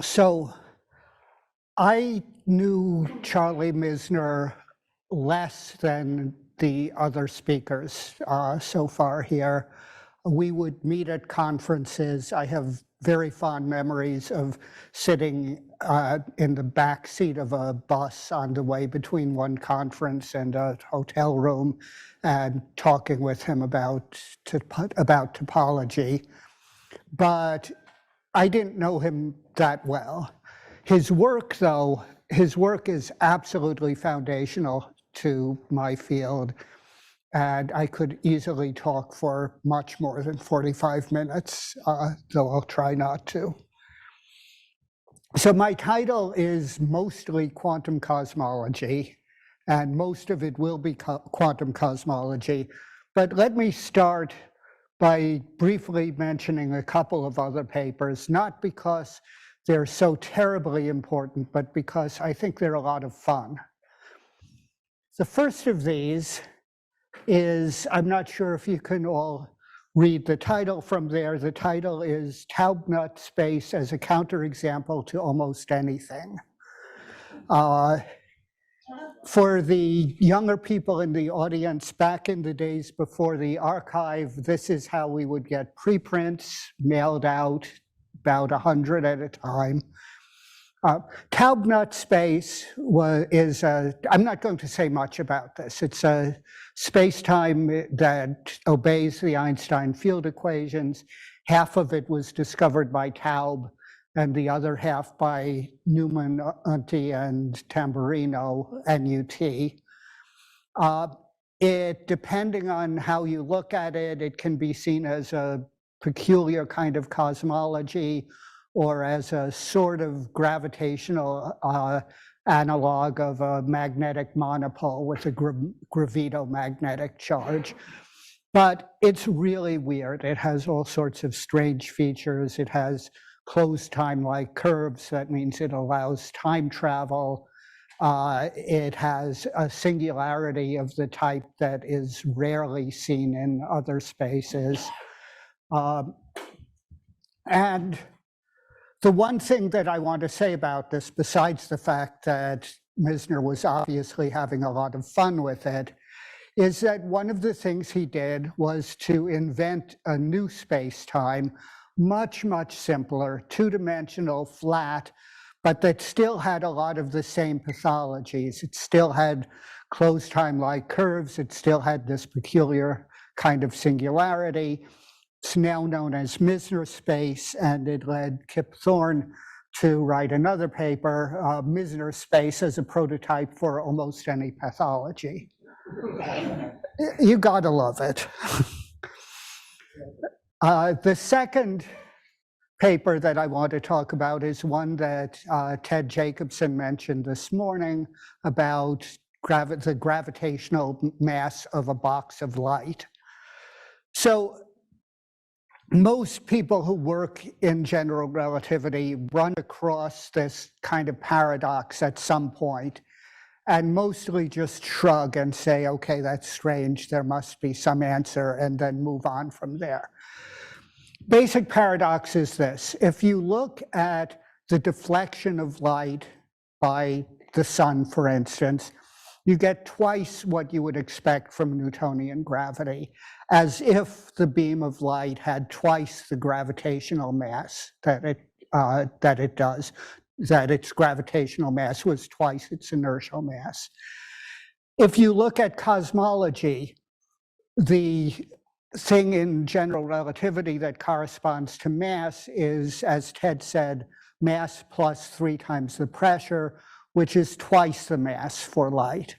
So I knew Charlie Misner less than the other speakers so far here. We would meet at conferences. I have very fond memories of sitting in the back seat of a bus on the way between one conference and a hotel room and talking with him about topology. But I didn't know him that well. His work, though, his work is absolutely foundational to my field. And I could easily talk for much more than 45 minutes, though I'll try not to. So my title is mostly quantum cosmology, and most of it will be quantum cosmology. But let me start by briefly mentioning a couple of other papers, not because they're so terribly important, but because I think they're a lot of fun. The first of these is, I'm not sure if you can all read the title from there. The title is Taubnut Space as a Counterexample to Almost Anything. For the younger people in the audience, back in the days before the archive, this is how we would get preprints mailed out, about 100 at a time. Taubnut space is I'm not going to say much about this. It's a space-time that obeys the Einstein field equations. Half of it was discovered by Taub, and the other half by Newman, Unti, and Tamburino, NUT. Depending on how you look at it, it can be seen as a peculiar kind of cosmology or as a sort of gravitational analog of a magnetic monopole with a gravitomagnetic charge. But it's really weird. It has all sorts of strange features. It has closed time-like curves. That means it allows time travel. It has a singularity of the type that is rarely seen in other spaces. And the one thing that I want to say about this, besides the fact that Misner was obviously having a lot of fun with it, is that one of the things he did was to invent a new space-time, much, much simpler, two-dimensional, flat, but that still had a lot of the same pathologies. It still had closed time-like curves. It still had this peculiar kind of singularity. It's now known as Misner space, and it led Kip Thorne to write another paper, Misner space as a prototype for almost any pathology. You gotta love it. The second paper that I want to talk about is one that Ted Jacobson mentioned this morning about the gravitational mass of a box of light. So most people who work in general relativity run across this kind of paradox at some point and mostly just shrug and say, okay, that's strange, there must be some answer, and then move on from there. Basic paradox is this: if you look at the deflection of light by the sun, for instance, you get twice what you would expect from Newtonian gravity, as if the beam of light had twice the gravitational mass that it does, that its gravitational mass was twice its inertial mass. If you look at cosmology, the thing in general relativity that corresponds to mass is, as Ted said, mass plus 3 times the pressure, which is twice the mass for light.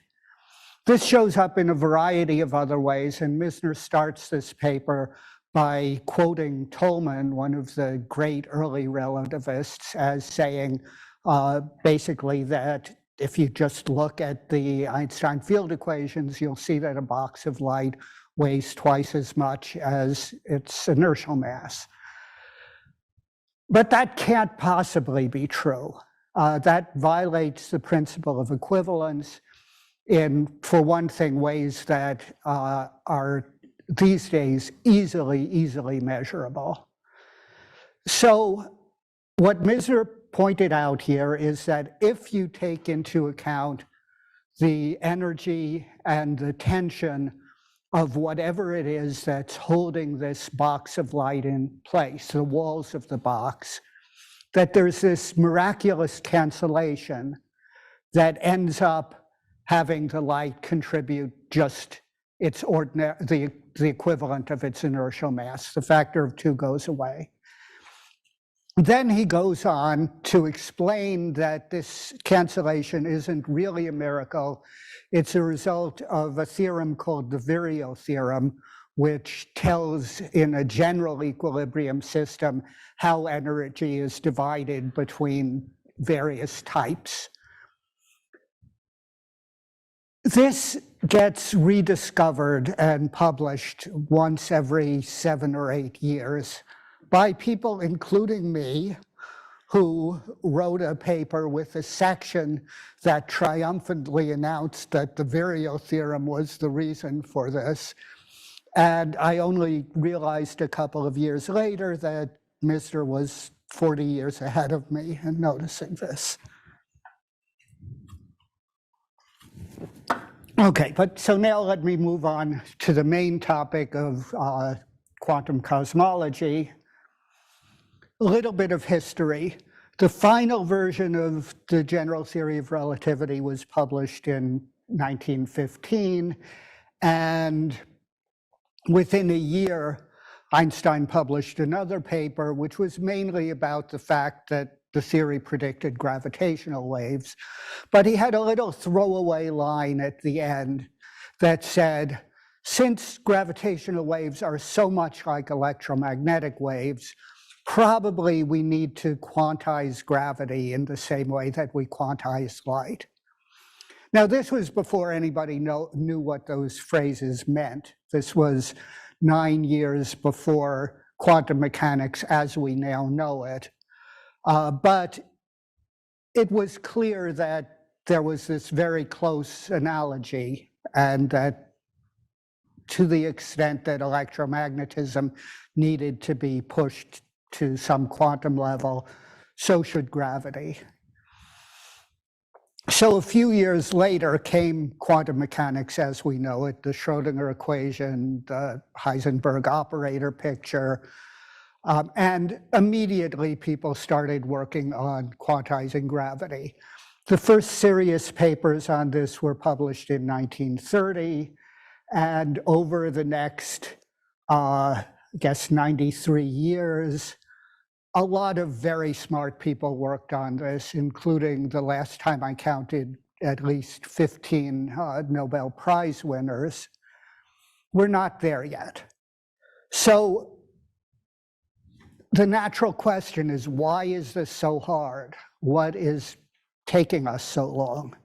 This shows up in a variety of other ways, and Misner starts this paper by quoting Tolman, one of the great early relativists, as saying basically that if you just look at the Einstein field equations, you'll see that a box of light weighs twice as much as its inertial mass. But that can't possibly be true. That violates the principle of equivalence in, for one thing, ways that are these days easily measurable. So what Misner pointed out here is that if you take into account the energy and the tension of whatever it is that's holding this box of light in place, the walls of the box, that there's this miraculous cancellation that ends up having the light contribute just its ordinary, the equivalent of its inertial mass. The factor of 2 goes away. Then he goes on to explain that this cancellation isn't really a miracle. It's a result of a theorem called the Vireo theorem, which tells in a general equilibrium system how energy is divided between various types. This gets rediscovered and published once every 7 or 8 years by people, including me, who wrote a paper with a section that triumphantly announced that the Vireo theorem was the reason for this. And I only realized a couple of years later that Misner was 40 years ahead of me in noticing this. Okay, but so now let me move on to the main topic of quantum cosmology. A little bit of history. The final version of the general theory of relativity was published in 1915, and within a year, Einstein published another paper, which was mainly about the fact that the theory predicted gravitational waves. But he had a little throwaway line at the end that said, since gravitational waves are so much like electromagnetic waves, probably we need to quantize gravity in the same way that we quantize light. Now, this was before anybody knew what those phrases meant. This was 9 years before quantum mechanics as we now know it. But it was clear that there was this very close analogy, and that to the extent that electromagnetism needed to be pushed to some quantum level, so should gravity. So a few years later came quantum mechanics as we know it, the Schrödinger equation, the Heisenberg operator picture, and immediately people started working on quantizing gravity. The first serious papers on this were published in 1930, and over the next, I guess, 93 years, a lot of very smart people worked on this, including, the last time I counted, at least 15 Nobel Prize winners. We're not there yet. So the natural question is, why is this so hard? What is taking us so long?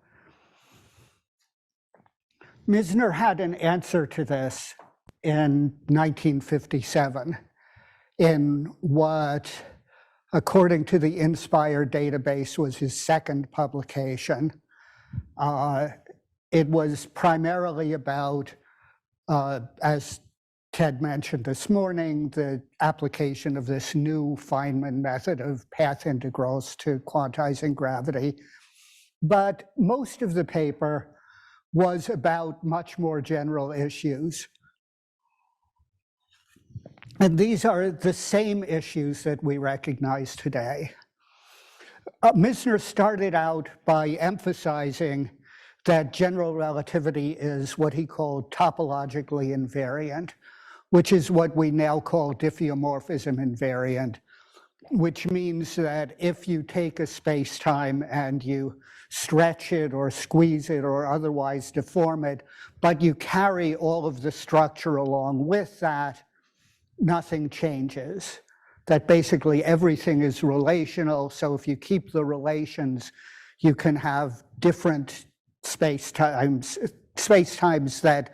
Misner had an answer to this in 1957 in what, according to the Inspire database, was his second publication. It was primarily about, as Ted mentioned this morning, the application of this new Feynman method of path integrals to quantizing gravity. But most of the paper was about much more general issues. And these are the same issues that we recognize today. Misner started out by emphasizing that general relativity is what he called topologically invariant, which is what we now call diffeomorphism invariant, which means that if you take a space-time and you stretch it or squeeze it or otherwise deform it, but you carry all of the structure along with that, nothing changes. That basically everything is relational, so if you keep the relations, you can have different space-times that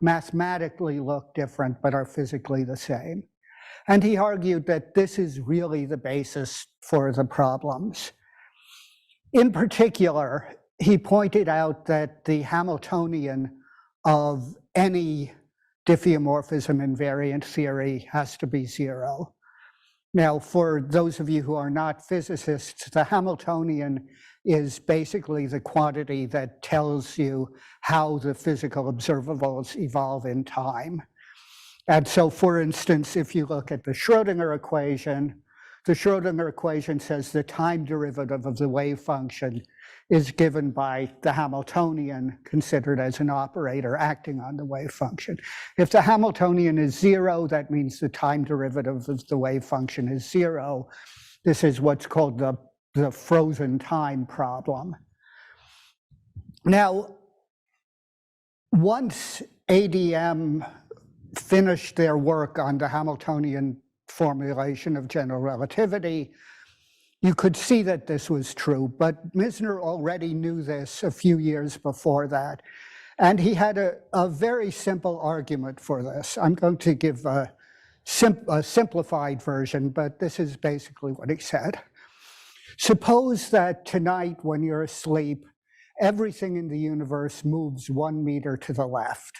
mathematically look different but are physically the same. And he argued that this is really the basis for the problems. In particular, he pointed out that the Hamiltonian of any diffeomorphism invariant theory has to be 0. Now, for those of you who are not physicists, the Hamiltonian is basically the quantity that tells you how the physical observables evolve in time. And so, for instance, if you look at the Schrödinger equation says the time derivative of the wave function is given by the Hamiltonian considered as an operator acting on the wave function. If the Hamiltonian is 0, that means the time derivative of the wave function is 0. This is what's called the frozen time problem. Now, once ADM finished their work on the Hamiltonian formulation of general relativity, you could see that this was true, but Misner already knew this a few years before that. And he had a very simple argument for this. I'm going to give a simplified version, but this is basically what he said. Suppose that tonight when you're asleep, everything in the universe moves 1 meter to the left.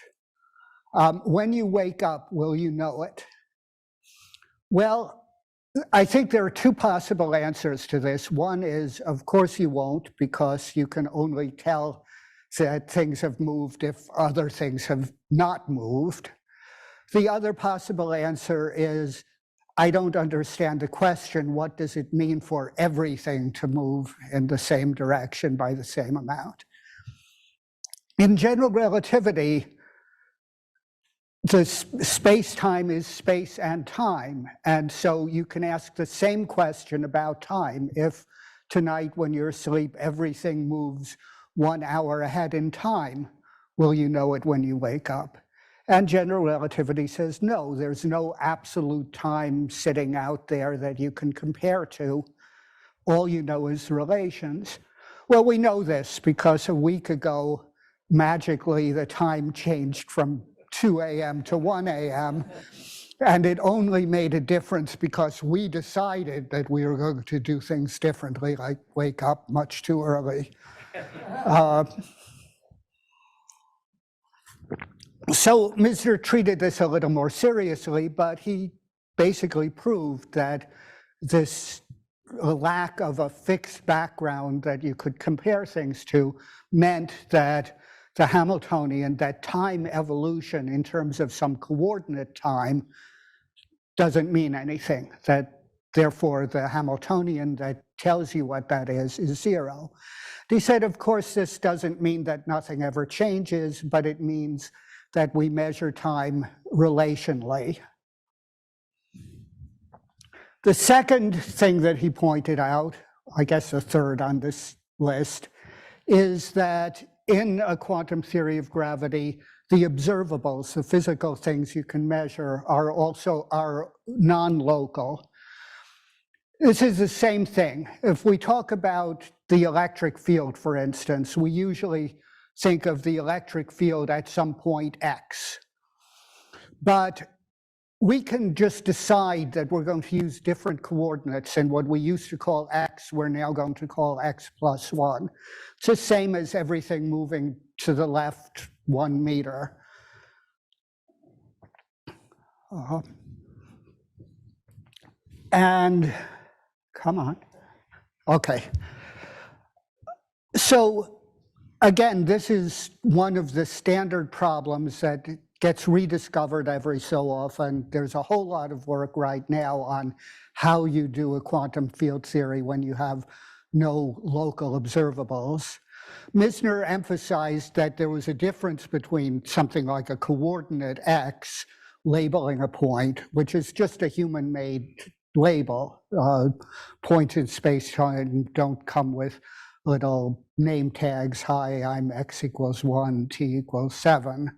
When you wake up, will you know it? Well, I think there are two possible answers to this. One is, of course you won't, because you can only tell that things have moved if other things have not moved. The other possible answer is, I don't understand the question. What does it mean for everything to move in the same direction by the same amount? In general relativity, the space-time is space and time. And so you can ask the same question about time. If tonight when you're asleep, everything moves 1 hour ahead in time, will you know it when you wake up? And general relativity says no, there's no absolute time sitting out there that you can compare to. All you know is relations. Well, we know this because a week ago, magically, the time changed from 2 a.m. to 1 a.m. And it only made a difference because we decided that we were going to do things differently, like wake up much too early. So Misner treated this a little more seriously, but he basically proved that this lack of a fixed background that you could compare things to meant that the Hamiltonian, that time evolution in terms of some coordinate time doesn't mean anything, that therefore the Hamiltonian that tells you what that is 0. He said, of course, this doesn't mean that nothing ever changes, but it means that we measure time relationally. The second thing that he pointed out, I guess the third on this list, is that in a quantum theory of gravity, the observables, the physical things you can measure, are non-local. This is the same thing. If we talk about the electric field, for instance, we usually think of the electric field at some point x. But we can just decide that we're going to use different coordinates, and what we used to call x, we're now going to call x plus 1. It's the same as everything moving to the left 1 meter. And come on. Okay. So again, this is one of the standard problems that gets rediscovered every so often. There's a whole lot of work right now on how you do a quantum field theory when you have no local observables. Misner emphasized that there was a difference between something like a coordinate x, labeling a point, which is just a human-made label. Points in space-time don't come with little name tags, hi, I'm x equals 1, t equals 7.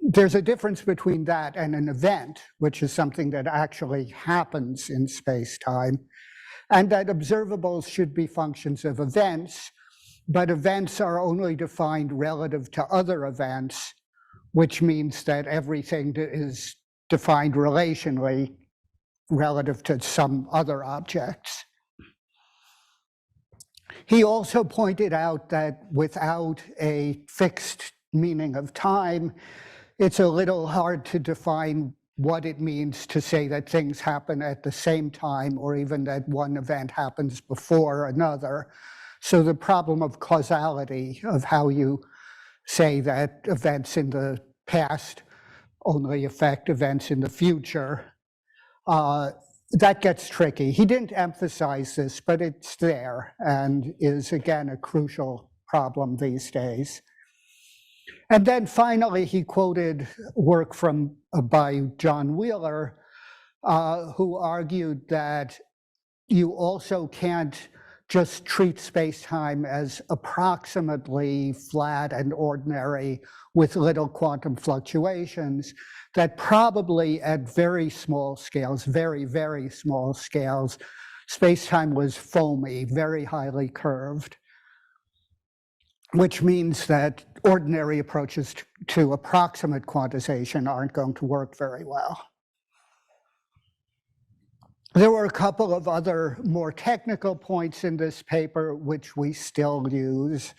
There's a difference between that and an event, which is something that actually happens in space-time, and that observables should be functions of events, but events are only defined relative to other events, which means that everything is defined relationally relative to some other objects. He also pointed out that without a fixed meaning of time, it's a little hard to define what it means to say that things happen at the same time, or even that one event happens before another. So the problem of causality, of how you say that events in the past only affect events in the future, that gets tricky. He didn't emphasize this, but it's there and is, again, a crucial problem these days. And then finally, he quoted work by John Wheeler, who argued that you also can't just treat space-time as approximately flat and ordinary with little quantum fluctuations, that probably at very small scales, very, very small scales, space-time was foamy, very highly curved, which means that ordinary approaches to approximate quantization aren't going to work very well. There were a couple of other more technical points in this paper which we still use.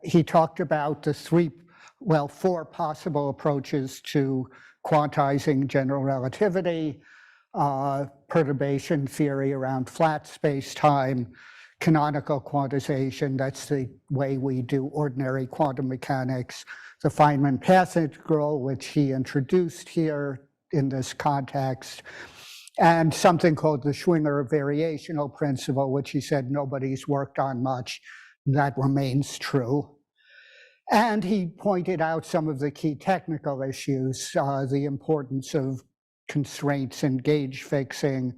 He talked about the four possible approaches to quantizing general relativity, perturbation theory around flat space-time, canonical quantization, that's the way we do ordinary quantum mechanics, the Feynman path integral, which he introduced here in this context, and something called the Schwinger variational principle, which he said nobody's worked on much. That remains true. And he pointed out some of the key technical issues, the importance of constraints in gauge fixing,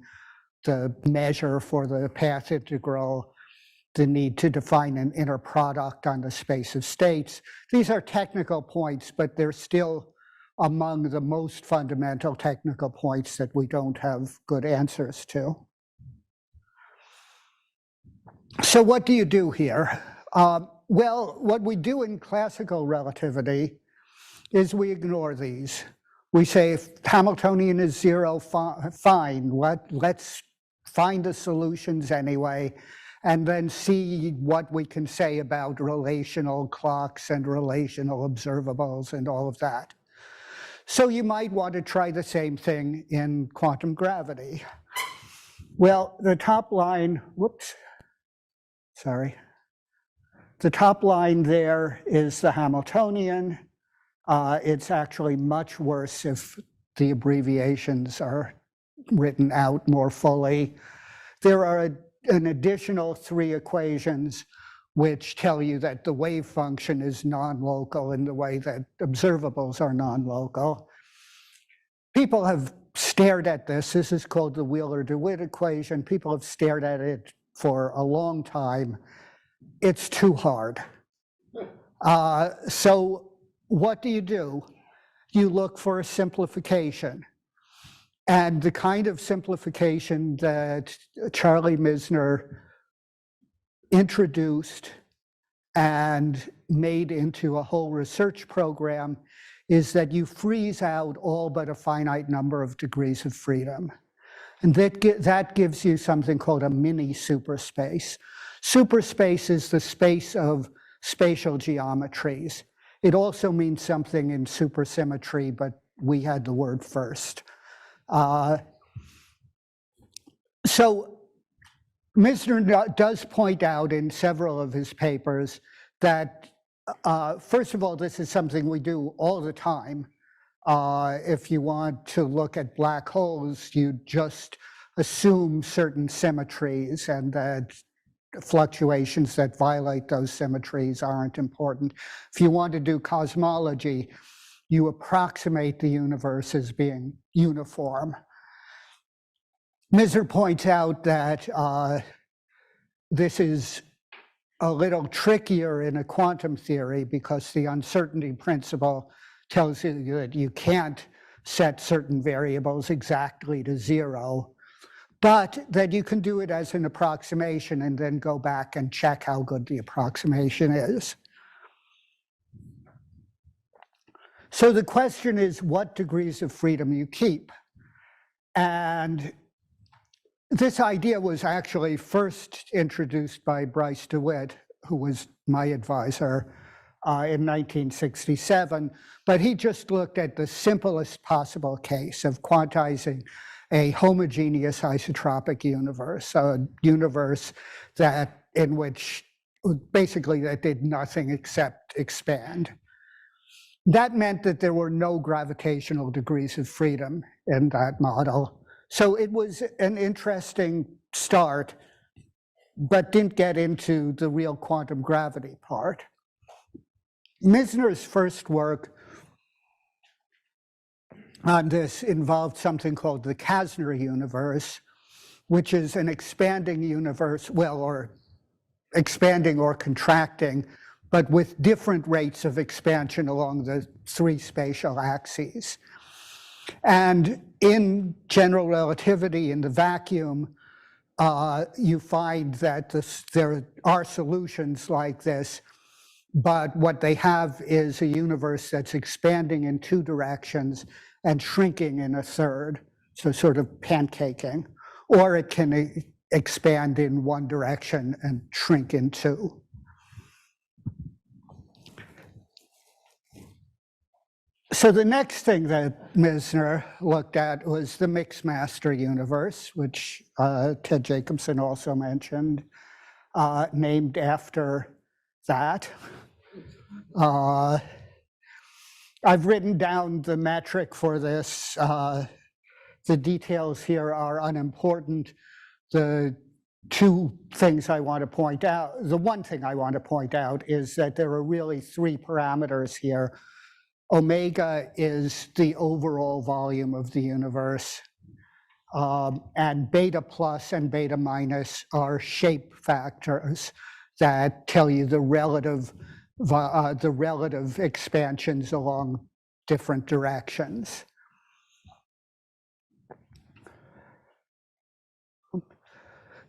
the measure for the path integral, the need to define an inner product on the space of states. These are technical points, but they're still among the most fundamental technical points that we don't have good answers to. So what do you do here? Well, what we do in classical relativity is we ignore these. We say if Hamiltonian is zero, fine, let's find the solutions anyway, and then see what we can say about relational clocks and relational observables and all of that. So you might want to try the same thing in quantum gravity. Well, the top line, the top line there is the Hamiltonian. It's actually much worse if the abbreviations are written out more fully. There are an additional 3 equations which tell you that the wave function is non-local in the way that observables are non-local. People have stared at this. This is called the Wheeler-DeWitt equation. People have stared at it for a long time. It's too hard. So what do? You look for a simplification. And the kind of simplification that Charlie Misner introduced and made into a whole research program is that you freeze out all but a finite number of degrees of freedom. And that gives you something called a mini superspace. Superspace is the space of spatial geometries. It also means something in supersymmetry, but we had the word first. So Misner does point out in several of his papers that, first of all, this is something we do all the time. If you want to look at black holes, you just assume certain symmetries and that fluctuations that violate those symmetries aren't important. If you want to do cosmology, you approximate the universe as being uniform. Misner points out that this is a little trickier in a quantum theory because the uncertainty principle tells you that you can't set certain variables exactly to 0, but that you can do it as an approximation and then go back and check how good the approximation is. So the question is what degrees of freedom you keep. And this idea was actually first introduced by Bryce DeWitt, who was my advisor, in 1967, but he just looked at the simplest possible case of quantizing a homogeneous isotropic universe, a universe that in which basically that did nothing except expand. That meant that there were no gravitational degrees of freedom in that model. So it was an interesting start, but didn't get into the real quantum gravity part. Misner's first work on this involved something called the Kasner universe, which is an expanding universe, well, or expanding or contracting, but with different rates of expansion along the three spatial axes. And in general relativity, in the vacuum, you find that there are solutions like this, but what they have is a universe that's expanding in two directions and shrinking in a third, so sort of pancaking, or it can expand in one direction and shrink in two. So the next thing that Misner looked at was the mixed master universe, which Ted Jacobson also mentioned, named after that. I've written down the metric for this. The details here are unimportant. The two things I want to point out, the one thing I want to point out is that there are really three parameters here. Omega is the overall volume of the universe, and beta plus and beta minus are shape factors that tell you the relative expansions along different directions.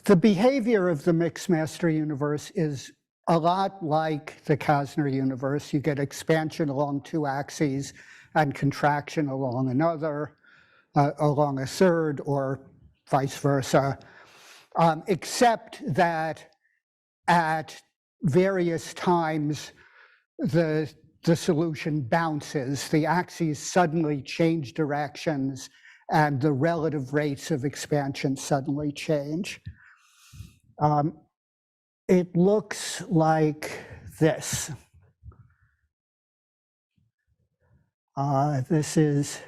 The behavior of the mixed master universe is a lot like the Kasner universe. You get expansion along two axes and contraction along another, along a third, or vice versa, except that at various times the solution bounces. The axes suddenly change directions and the relative rates of expansion suddenly change. It looks like this. This is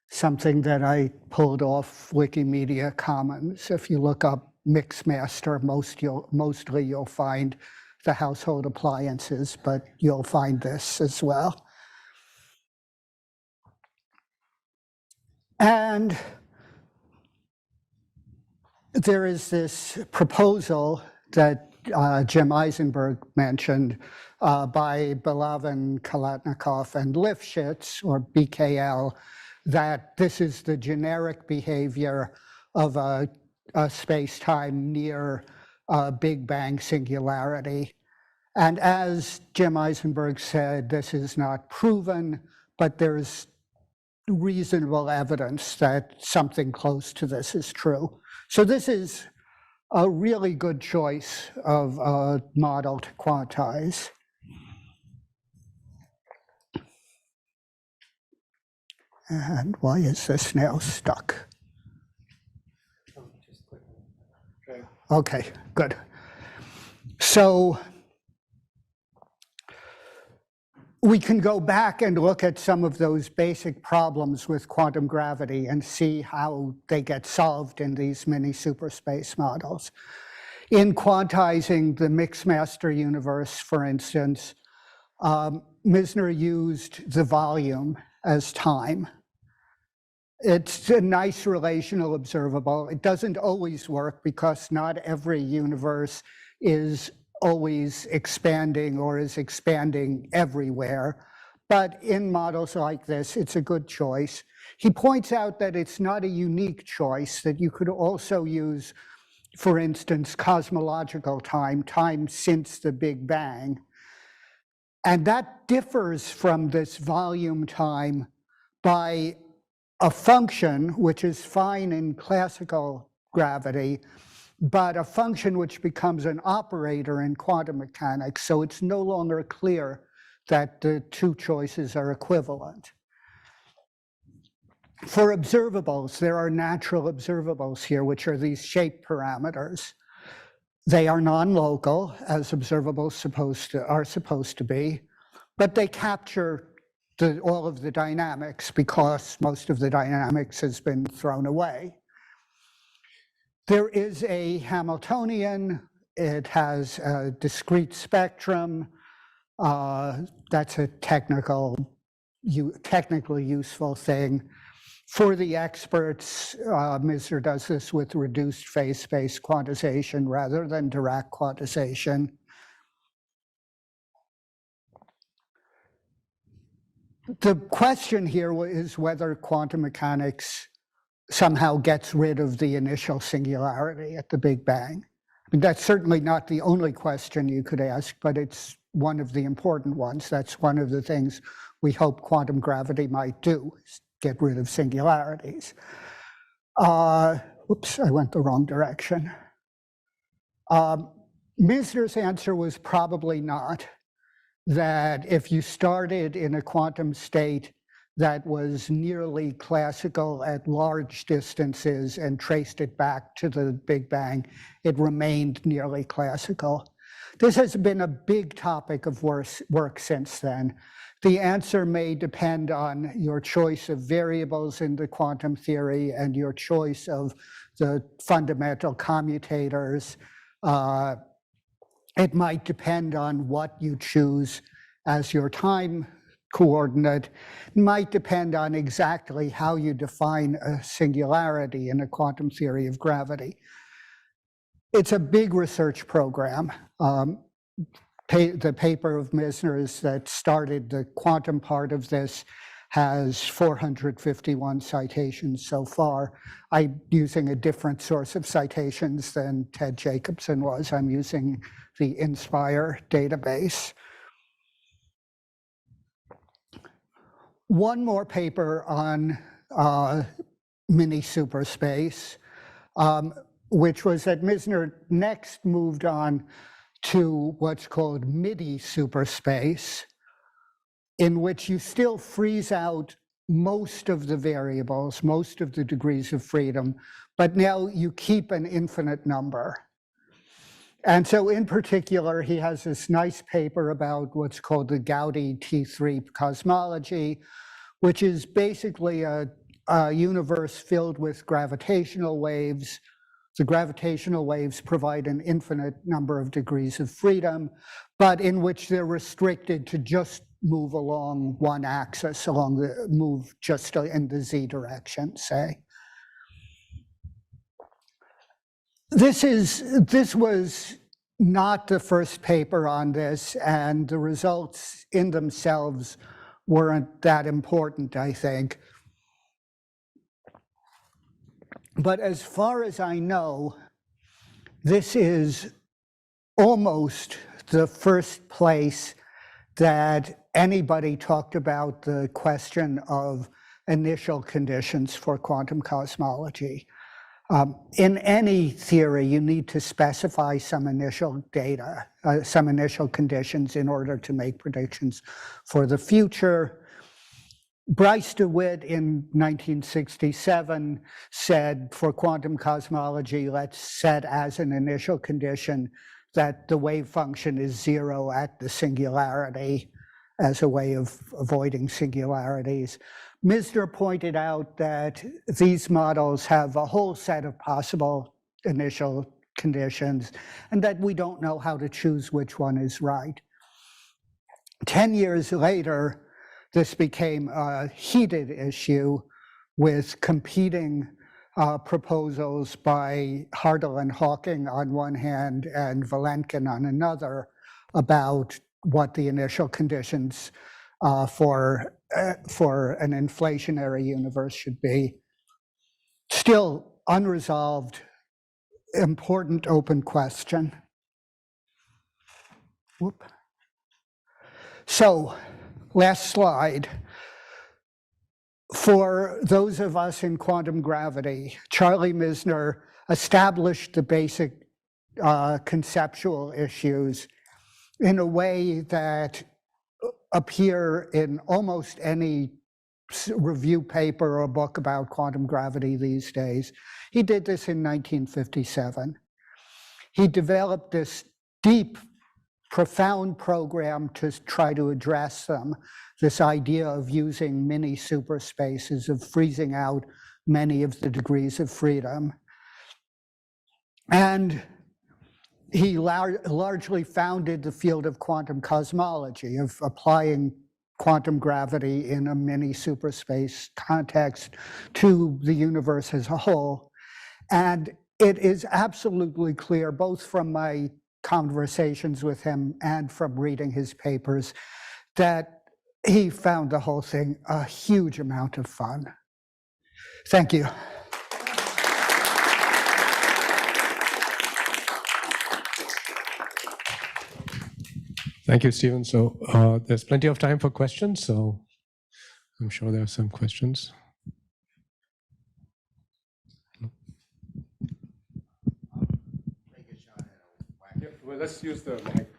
something that I pulled off Wikimedia Commons. If you look up mixed master, mostly you'll find the household appliances, but you'll find this as well. And there is this proposal that Jim Eisenberg mentioned by Belavin, Kalatnikov, and Lifshitz, or BKL, that this is the generic behavior of a space-time near Big Bang singularity. And as Jim Eisenberg said, this is not proven, but there's reasonable evidence that something close to this is true. So this is a really good choice of a model to quantize. And why is this now stuck? Okay, good. So we can go back and look at some of those basic problems with quantum gravity and see how they get solved in these mini superspace models. In quantizing the mixed master universe, for instance, Misner used the volume as time. It's a nice relational observable. It doesn't always work because not every universe is always expanding or is expanding everywhere. But in models like this, it's a good choice. He points out that it's not a unique choice, that you could also use, for instance, cosmological time, time since the Big Bang. And that differs from this volume time by a function, which is fine in classical gravity, but a function which becomes an operator in quantum mechanics, so it's no longer clear that the two choices are equivalent. For observables, there are natural observables here, which are these shape parameters. They are non-local, as observables are supposed to be, but they capture all of the dynamics because most of the dynamics has been thrown away. There is a Hamiltonian. It has a discrete spectrum. That's a technically useful thing. For the experts, Misner does this with reduced phase space quantization rather than direct quantization. The question here is whether quantum mechanics somehow gets rid of the initial singularity at the Big Bang. I mean, that's certainly not the only question you could ask, but it's one of the important ones. That's one of the things we hope quantum gravity might do, is get rid of singularities. Oops, I went the wrong direction. Misner's answer was probably not, that if you started in a quantum state that was nearly classical at large distances and traced it back to the Big Bang, it remained nearly classical. This has been a big topic of work since then. The answer may depend on your choice of variables in the quantum theory and your choice of the fundamental commutators. It might depend on what you choose as your time coordinate. It might depend on exactly how you define a singularity in a quantum theory of gravity. It's a big research program. The paper of Misner's that started the quantum part of this has 451 citations so far. I'm using a different source of citations than Ted Jacobson was. I'm using the INSPIRE database. One more paper on mini superspace, which was that Misner next moved on to what's called MIDI superspace, in which you still freeze out most of the variables, most of the degrees of freedom, but now you keep an infinite number. And so in particular, he has this nice paper about what's called the Gaudy T3 cosmology, which is basically a universe filled with gravitational waves. The gravitational waves provide an infinite number of degrees of freedom, but in which they're restricted to just move along one axis, move just in the z direction, say. This was not the first paper on this, and the results in themselves weren't that important, I think. But as far as I know, this is almost the first place that anybody talked about the question of initial conditions for quantum cosmology. In any theory, you need to specify some initial data, some initial conditions in order to make predictions for the future. Bryce DeWitt in 1967 said, for quantum cosmology, let's set as an initial condition that the wave function is zero at the singularity as a way of avoiding singularities. Misner pointed out that these models have a whole set of possible initial conditions and that we don't know how to choose which one is right. 10 years later, this became a heated issue with competing proposals by Hartle and Hawking on one hand and Vilenkin on another about what the initial conditions for an inflationary universe should be. Still unresolved, important open question. Whoop. So, last slide. For those of us in quantum gravity, Charlie Misner established the basic conceptual issues in a way that appear in almost any review paper or book about quantum gravity these days. He did this in 1957. He developed this deep, profound program to try to address them, this idea of using mini superspaces, of freezing out many of the degrees of freedom. And he largely founded the field of quantum cosmology, of applying quantum gravity in a mini superspace context to the universe as a whole. And it is absolutely clear, both from my conversations with him and from reading his papers, that he found the whole thing a huge amount of fun. Thank you. Thank you, Stephen. So there's plenty of time for questions, so I'm sure there are some questions. Yeah, well, let's use the mic.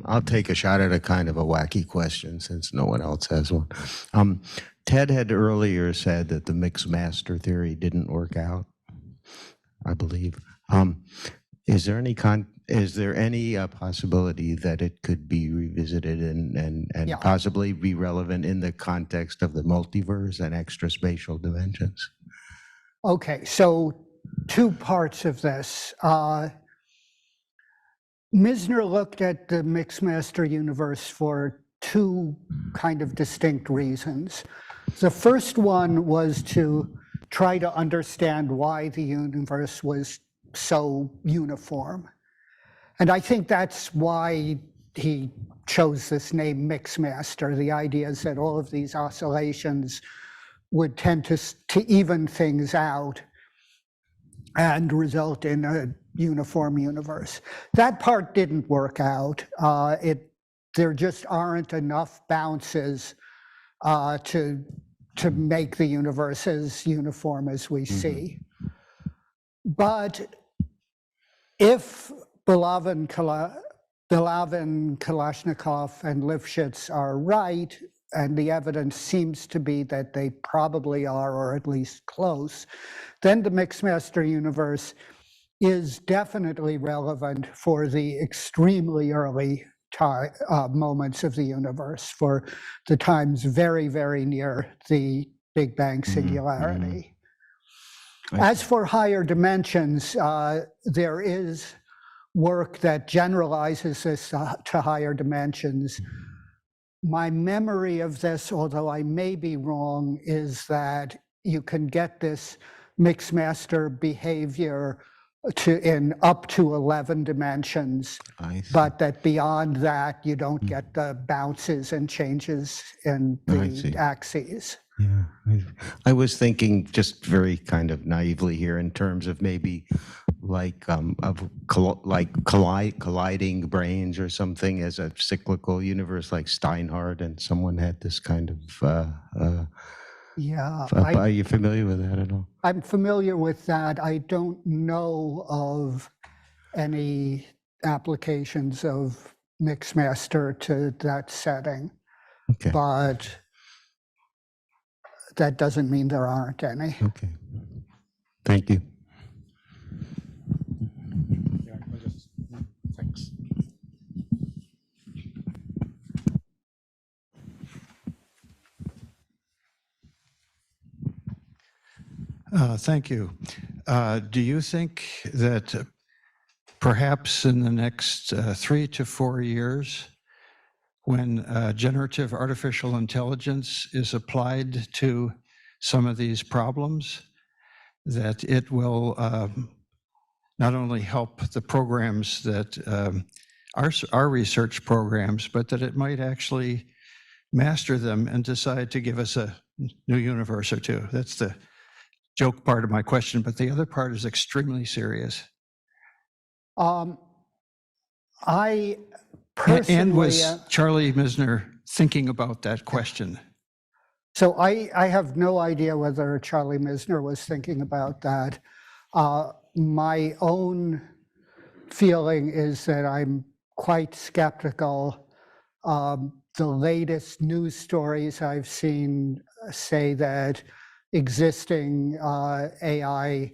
I'll take a shot at a kind of a wacky question since no one else has one. Ted had earlier said that the mixed master theory didn't work out, I believe. Is there any possibility that it could be revisited and Yeah. possibly be relevant in the context of the multiverse and extra spatial dimensions? Okay, so two parts of this. Misner looked at the mixed master universe for two kind of distinct reasons. The first one was to try to understand why the universe was so uniform. And I think that's why he chose this name mixed master. The idea is that all of these oscillations would tend to even things out and result in a uniform universe. That part didn't work out. There just aren't enough bounces to make the universe as uniform as we see. But if Belavin, Kalashnikov, and Lifshitz are right, and the evidence seems to be that they probably are, or at least close, then the mixed master universe is definitely relevant for the extremely early moments of the universe, for the times very, very near the Big Bang singularity. As for higher dimensions, there is work that generalizes this to higher dimensions. My memory of this, although I may be wrong, is that you can get this mixed master behavior in up to 11 dimensions, but that beyond that, you don't get the bounces and changes in the axes. Yeah, I was thinking just very kind of naively here in terms of maybe like colliding brains or something as a cyclical universe like Steinhardt, and someone had this kind of yeah. Are you familiar with that at all? I'm familiar with that. I don't know of any applications of mixed master to that setting, but that doesn't mean there aren't any. Okay. Thank you. Thanks. Thank you. Do you think that perhaps in the next 3 to 4 years, when generative artificial intelligence is applied to some of these problems, that it will not only help the programs that our research programs, but that it might actually master them and decide to give us a new universe or two? That's the joke part of my question, but the other part is extremely serious. I And personally, was Charlie Misner thinking about that question? so I have no idea whether Charlie Misner was thinking about that. My own feeling is that I'm quite skeptical. The latest news stories I've seen say that existing AI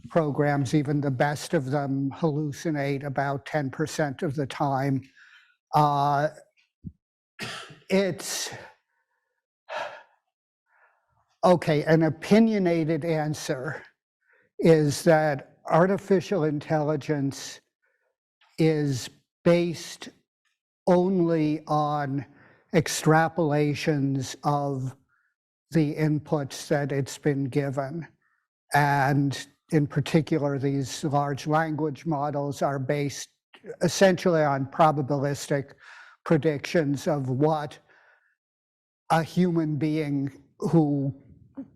programs, even the best of them, hallucinate about 10% of the time. It's okay, an opinionated answer is that artificial intelligence is based only on extrapolations of the inputs that it's been given. And in particular, these large language models are based essentially on probabilistic predictions of what a human being who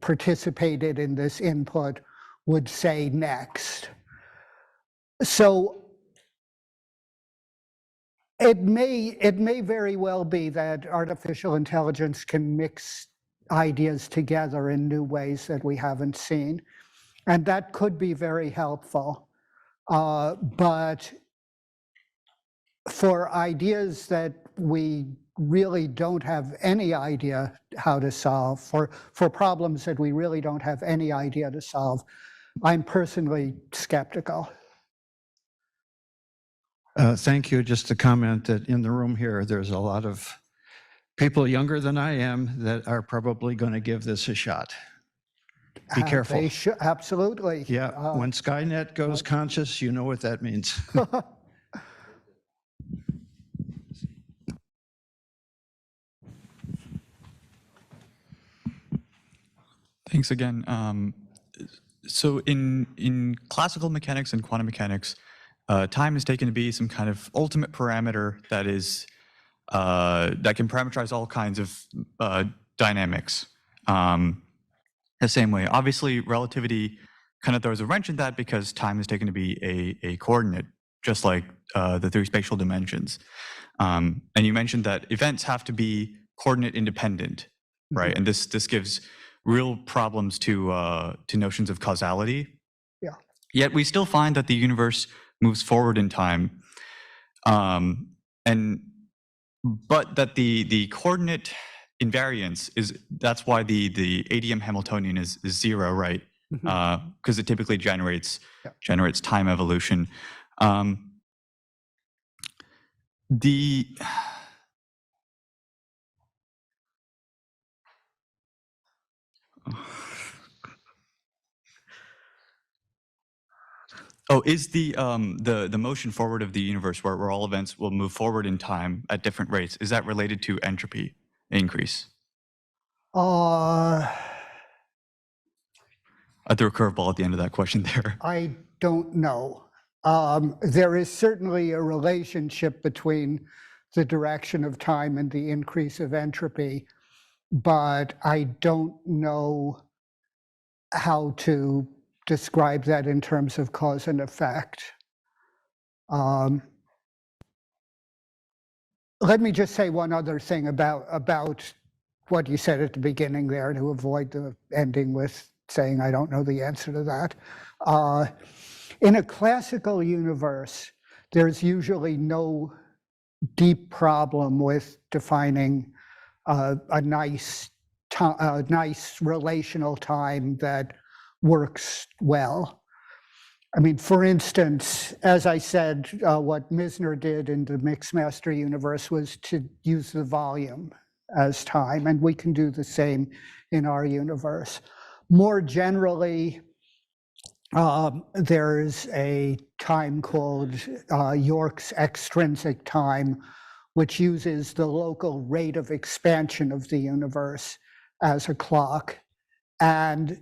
participated in this input would say next. So it may very well be that artificial intelligence can mix ideas together in new ways that we haven't seen. And that could be very helpful. But for ideas that we really don't have any idea how to solve, for problems that we really don't have any idea to solve, I'm personally skeptical. Thank you. Just to comment that in the room here, there's a lot of people younger than I am that are probably going to give this a shot. Be careful. They should, absolutely. Yeah, when Skynet goes conscious, you know what that means. Thanks again. So in classical mechanics and quantum mechanics, time is taken to be some kind of ultimate parameter that is that can parameterize all kinds of dynamics. The same way, obviously, relativity kind of throws a wrench in that because time is taken to be a coordinate, just like the three spatial dimensions. And you mentioned that events have to be coordinate independent, right? And this gives real problems to notions of causality. Yeah. Yet we still find that the universe moves forward in time, but that the coordinate invariance that's why the ADM Hamiltonian is zero, right? Because it typically generates time evolution. Is the motion forward of the universe where all events will move forward in time at different rates, is that related to entropy increase? I threw a curveball at the end of that question there. I don't know. There is certainly a relationship between the direction of time and the increase of entropy, but I don't know how to describe that in terms of cause and effect. Let me just say one other thing about what you said at the beginning there, to avoid the ending with saying I don't know the answer to that. In a classical universe, there's usually no deep problem with defining a nice relational time that works well. I mean, for instance, as I said, what Misner did in the mixed master universe was to use the volume as time, and we can do the same in our universe. More generally, there's a time called York's extrinsic time, which uses the local rate of expansion of the universe as a clock. And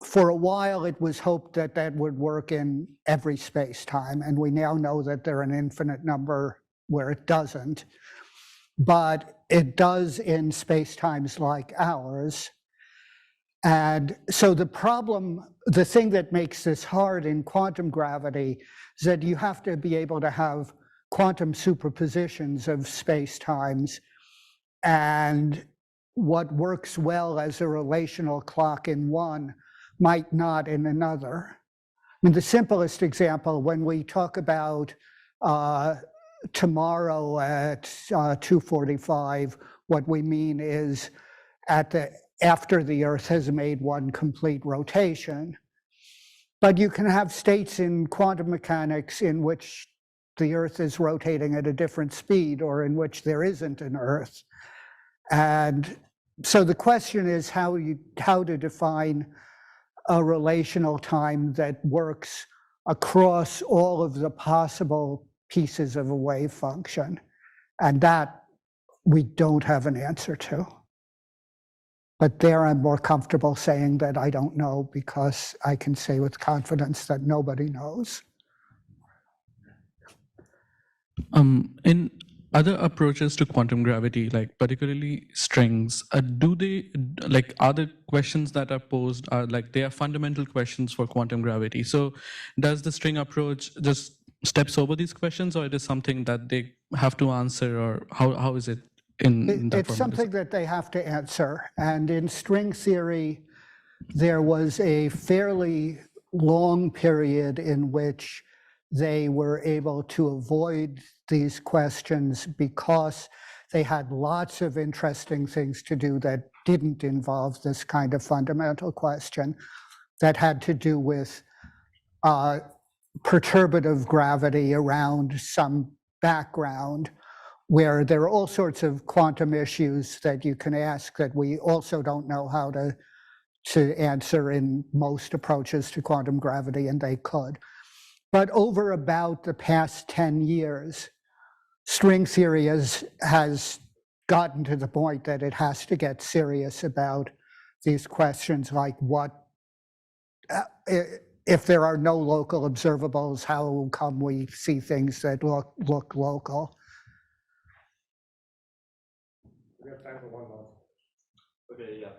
for a while, it was hoped that that would work in every space-time, and we now know that there are an infinite number where it doesn't. But it does in space-times like ours. And so the thing that makes this hard in quantum gravity is that you have to be able to have quantum superpositions of space-times, and what works well as a relational clock in one might not in another. I mean, the simplest example, when we talk about tomorrow at 2:45, what we mean is after the Earth has made one complete rotation. But you can have states in quantum mechanics in which the Earth is rotating at a different speed, or in which there isn't an Earth. And so the question is how to define a relational time that works across all of the possible pieces of a wave function. And that we don't have an answer to. But there I'm more comfortable saying that I don't know, because I can say with confidence that nobody knows. In other approaches to quantum gravity, like particularly strings, are the questions that are posed are like, they are fundamental questions for quantum gravity. So does the string approach just steps over these questions, or it is something that they have to answer, or how is it in that It's format? something that they have to answer. And in string theory, there was a fairly long period in which they were able to avoid these questions because they had lots of interesting things to do that didn't involve this kind of fundamental question, that had to do with perturbative gravity around some background, where there are all sorts of quantum issues that you can ask that we also don't know how to answer in most approaches to quantum gravity, and they could. But over about the past 10 years, string theory has gotten to the point that it has to get serious about these questions, like if there are no local observables, how come we see things that look local? We have time for one more. Okay, yeah.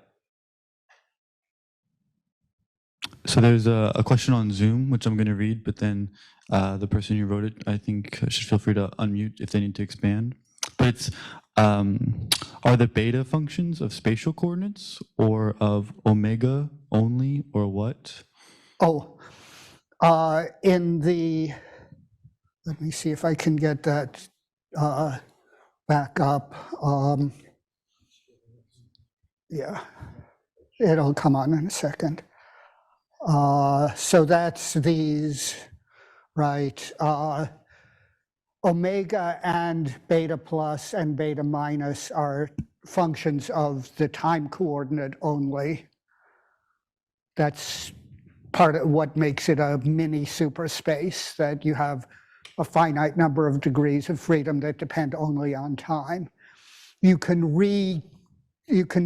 So there's a question on Zoom, which I'm going to read, but then the person who wrote it, I think, should feel free to unmute if they need to expand. But it's, are the beta functions of spatial coordinates or of omega only, or what? Oh, let me see if I can get that back up. Yeah, it'll come on in a second. So that's these, right? Omega and beta plus and beta minus are functions of the time coordinate only. That's part of what makes it a mini superspace, that you have a finite number of degrees of freedom that depend only on time. You can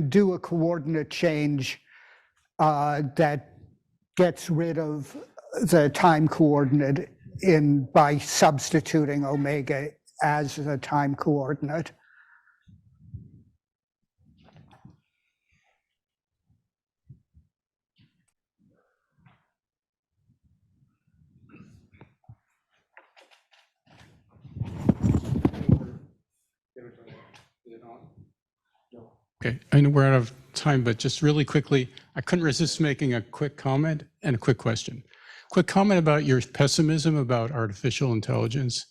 do a coordinate change that gets rid of the time coordinate by substituting omega as the time coordinate. Okay, I know we're out of time, but just really quickly, I couldn't resist making a quick comment and a quick question. Quick comment about your pessimism about artificial intelligence.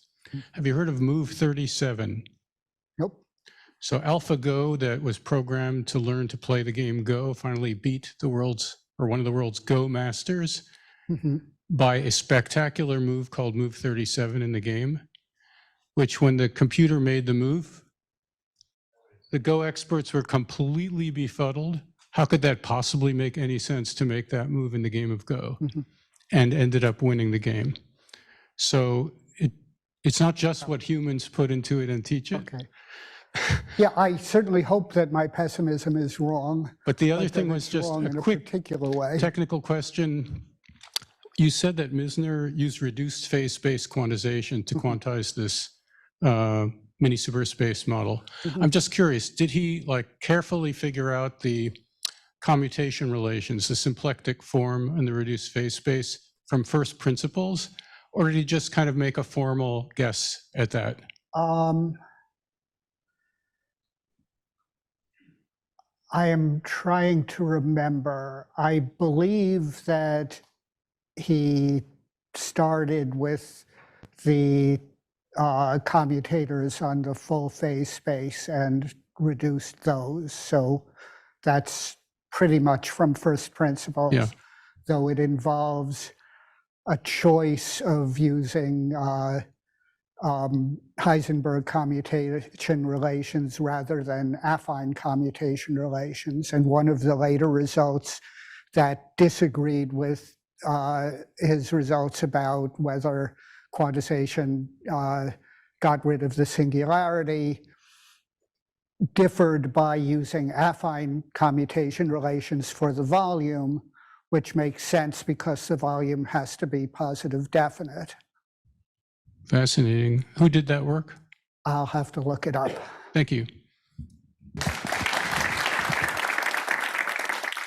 Have you heard of Move 37? Nope. So AlphaGo, that was programmed to learn to play the game Go, finally beat one of the world's Go masters by a spectacular move called Move 37 in the game, which when the computer made the move, the Go experts were completely befuddled. How could that possibly make any sense to make that move in the game of Go? And ended up winning the game. So it's not just what humans put into it and teach it. Okay. Yeah, I certainly hope that my pessimism is wrong. But the other thing was just a quick particular way. Technical question. You said that Misner used reduced phase space quantization to quantize this mini superspace model. I'm just curious, did he carefully figure out the commutation relations, the symplectic form and the reduced phase space from first principles? Or did he just kind of make a formal guess at that? I am trying to remember. I believe that he started with the commutators on the full phase space and reduced those. So that's pretty much from first principles, Yeah. though it involves a choice of using Heisenberg commutation relations rather than affine commutation relations. And one of the later results that disagreed with his results about whether quantization got rid of the singularity differed by using affine commutation relations for the volume, which makes sense because the volume has to be positive definite. Fascinating. Who did that work? I'll have to look it up. Thank you.